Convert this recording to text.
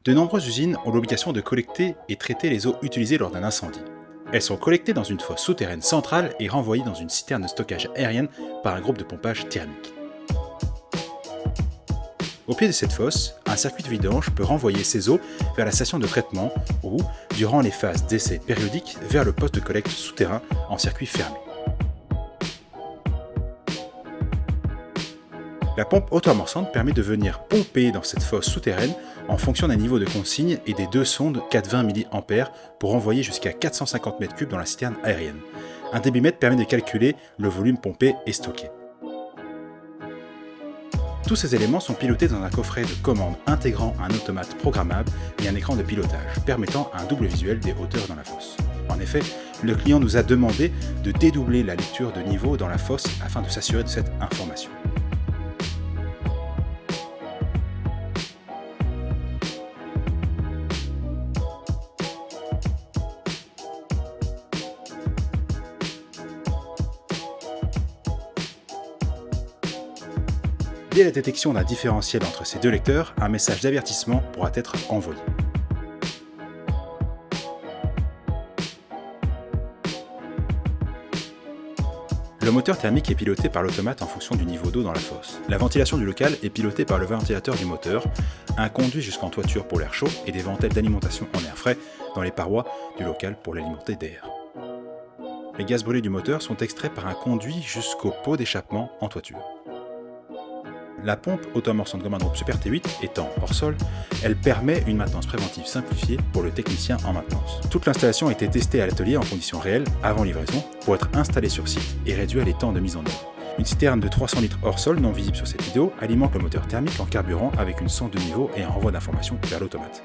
De nombreuses usines ont l'obligation de collecter et traiter les eaux utilisées lors d'un incendie. Elles sont collectées dans une fosse souterraine centrale et renvoyées dans une citerne de stockage aérienne par un groupe de pompage thermique. Au pied de cette fosse, un circuit de vidange peut renvoyer ces eaux vers la station de traitement ou, durant les phases d'essai périodiques, vers le poste de collecte souterrain en circuit fermé. La pompe auto-amorçante permet de venir pomper dans cette fosse souterraine en fonction d'un niveau de consigne et des deux sondes 420 mA pour envoyer jusqu'à 450 m3 dans la citerne aérienne. Un débitmètre permet de calculer le volume pompé et stocké. Tous ces éléments sont pilotés dans un coffret de commande intégrant un automate programmable et un écran de pilotage, permettant un double visuel des hauteurs dans la fosse. En effet, le client nous a demandé de dédoubler la lecture de niveau dans la fosse afin de s'assurer de cette information. Dès la détection d'un différentiel entre ces deux lecteurs, un message d'avertissement pourra être envoyé. Le moteur thermique est piloté par l'automate en fonction du niveau d'eau dans la fosse. La ventilation du local est pilotée par le ventilateur du moteur, un conduit jusqu'en toiture pour l'air chaud et des ventèles d'alimentation en air frais dans les parois du local pour l'alimenter d'air. Les gaz brûlés du moteur sont extraits par un conduit jusqu'au pot d'échappement en toiture. La pompe auto-amorçante Command Group Super T8 étant hors sol, elle permet une maintenance préventive simplifiée pour le technicien en maintenance. Toute l'installation a été testée à l'atelier en conditions réelles avant livraison pour être installée sur site et réduire les temps de mise en œuvre. Une citerne de 300 litres hors sol, non visible sur cette vidéo, alimente le moteur thermique en carburant avec une sonde de niveau et un renvoi d'informations vers l'automate.